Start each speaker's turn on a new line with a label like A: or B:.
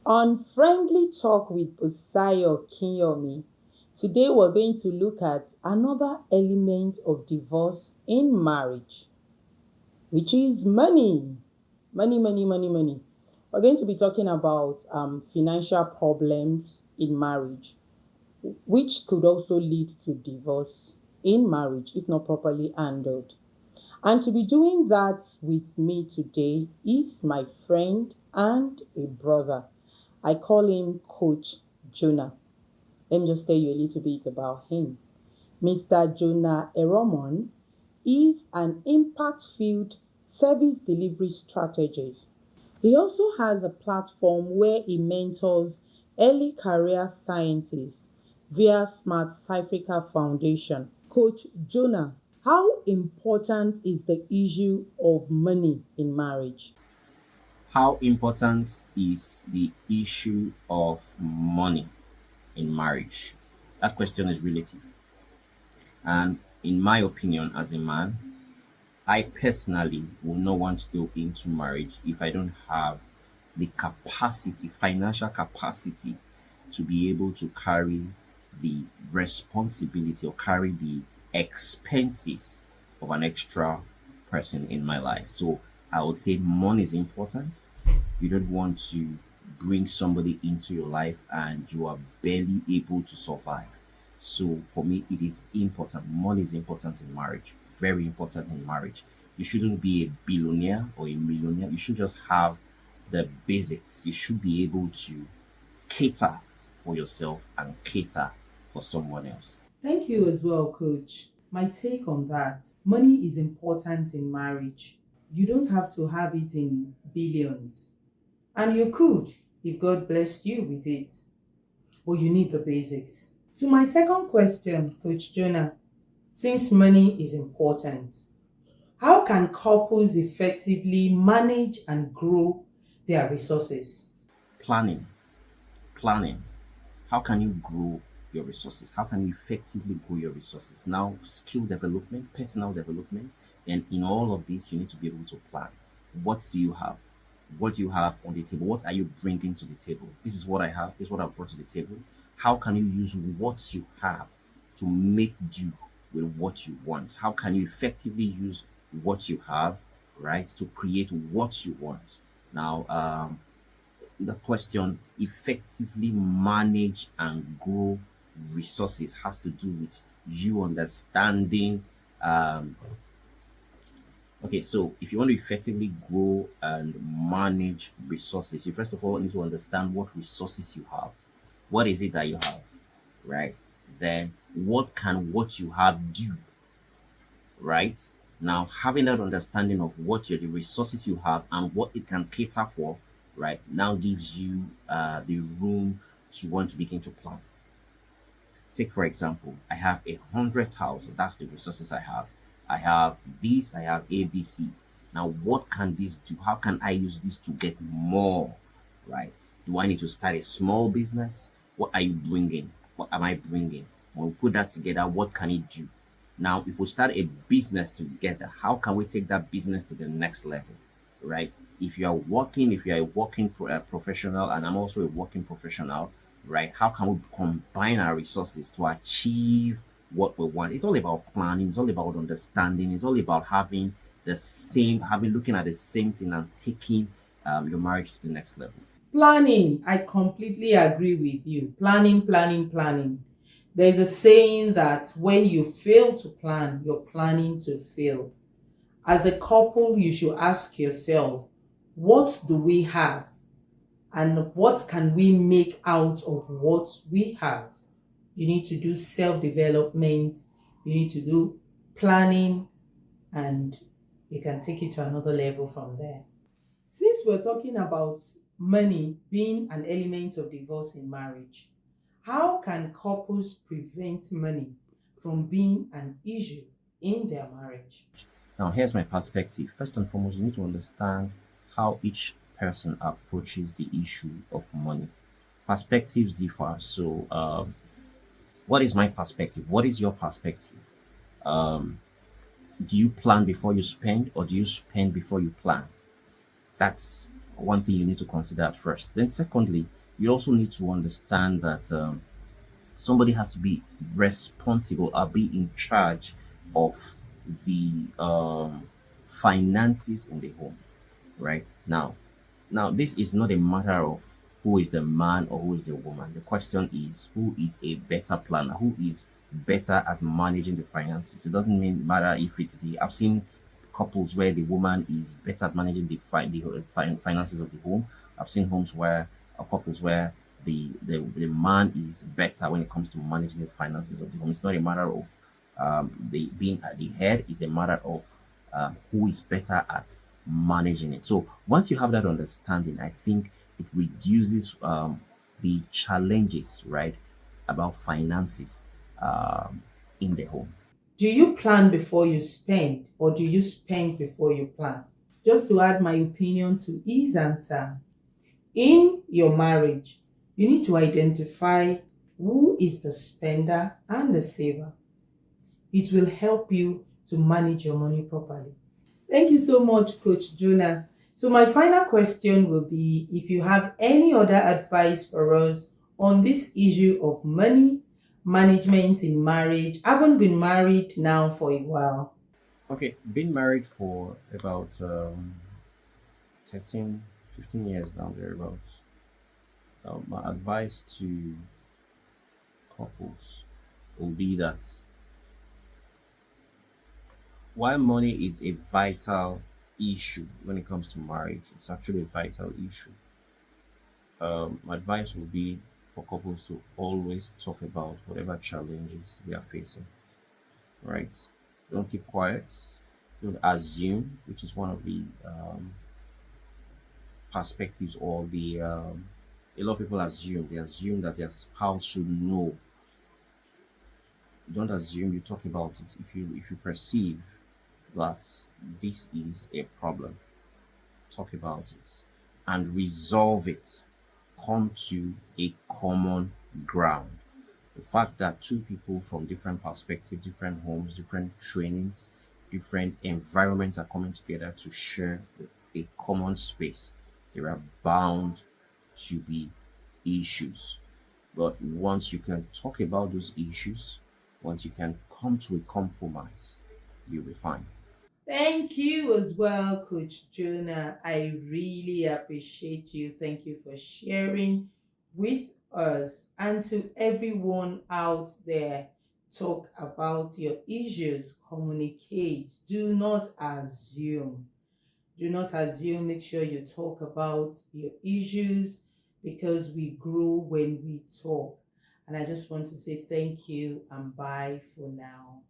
A: On Friendly Talk with Osayo Kinyomi, today we're going to look at another element of divorce in marriage, which is money. Money, money, money, money. We're going to be talking about financial problems in marriage, which could also lead to divorce in marriage if not properly handled. And to be doing that with me today is my friend and a brother. I call him Coach Jonah. Let me just tell you a little bit about him. Mr. Jonah Eromon is an impact filled service delivery strategist. He also has a platform where he mentors early career scientists via Smart Africa Foundation. Coach Jonah, how important is the issue of money in marriage?
B: How important is the issue of money in marriage? That question is relative. And in my opinion, as a man, I personally will not want to go into marriage if I don't have the capacity, financial capacity, to be able to carry the responsibility or carry the expenses of an extra person in my life. So I would say money is important. You don't want to bring somebody into your life and you are barely able to survive. So for me, it is important. Money is important in marriage, very important in marriage. You shouldn't be a billionaire or a millionaire. You should just have the basics. You should be able to cater for yourself and cater for someone else.
A: Thank you as well, Coach. My take on that, money is important in marriage. You don't have to have it in billions. And you could if God blessed you with it. But you need the basics. To my second question, Coach Jonah, since money is important, how can couples effectively manage and grow their resources?
B: Planning, planning. How can you grow your resources? How can you effectively grow your resources? Now, skill development, personal development, and in all of this, you need to be able to plan. What do you have? What do you have on the table? What are you bringing to the table? This is what I have. This is what I've brought to the table. How can you use what you have to make do with what you want? How can you effectively use what you have, right, to create what you want? Now, the question effectively manage and grow resources has to do with you understanding. Okay, so if you want to effectively grow and manage resources, you first of all need to understand what resources you have. What is it that you have, right? Then what can what you have do, right? Now, having that understanding of what the resources you have and what it can cater for, right, now gives you the room to want to begin to plan. Take for example, I have 100,000. That's the resources I have. I have this. I have ABC. Now, what can this do? How can I use this to get more? Right? Do I need to start a small business? What are you bringing? What am I bringing? When we put that together, what can it do? Now, if we start a business together, how can we take that business to the next level? Right? If you are working, if you are a working professional, and I'm also a working professional, right? How can we combine our resources to achieve what we want? It's all about planning. It's all about understanding. It's all about having looking at the same thing and taking your marriage to the next level.
A: Planning, I completely agree with you. Planning, planning, planning. There's a saying that when you fail to plan, you're planning to fail. As a couple, you should ask yourself, what do we have? And what can we make out of what we have? You need to do self development, you need to do planning, and you can take it to another level from there. Since we're talking about money being an element of divorce in marriage, how can couples prevent money from being an issue in their marriage?
B: Now, here's my perspective. First and foremost, you need to understand how each person approaches the issue of money. Perspectives differ. So, what is my perspective? What is your perspective? Do you plan before you spend, or do you spend before you plan? That's one thing you need to consider at first. Then, secondly, You also need to understand that somebody has to be responsible or be in charge of the finances in the home, right? Now, this is not a matter of who is the man or who is the woman. The question is who is a better planner, who is better at managing the finances. It doesn't mean matter if it's the I've seen couples where the woman is better at managing the finances of the home. I've seen homes where couples where the man is better when it comes to managing the finances of the home. It's not a matter of the being at the head. It's a matter of who is better at managing it. So once you have that understanding, I think it reduces the challenges, right, about finances in the home.
A: Do you plan before you spend, or do you spend before you plan? Just to add my opinion to his answer, in your marriage, you need to identify who is the spender and the saver. It will help you to manage your money properly. Thank you so much, Coach Jonah. So, my final question will be if you have any other advice for us on this issue of money management in marriage. I haven't been married now for a while.
B: Okay, been married for about 13, 15 years now, thereabouts. My advice to couples will be that while money is a vital issue when it comes to marriage, it's actually a vital issue. My advice would be for couples to always talk about whatever challenges they are facing, right? Don't keep quiet. Don't assume, which is one of the perspectives or the a lot of people assume. They assume that their spouse should know. Don't assume. You talk about it. If you perceive that this is a problem, talk about it and resolve it. Come to a common ground. The fact that two people from different perspectives, different homes, different trainings, different environments are coming together to share a common space, there are bound to be issues. But once you can talk about those issues, once you can come to a compromise, you'll be fine.
A: Thank you as well, Coach Jonah. I really appreciate you. Thank you for sharing with us, and to everyone out there. Talk about your issues, communicate, do not assume. Do not assume. Make sure you talk about your issues, because we grow when we talk. And I just want to say thank you and bye for now.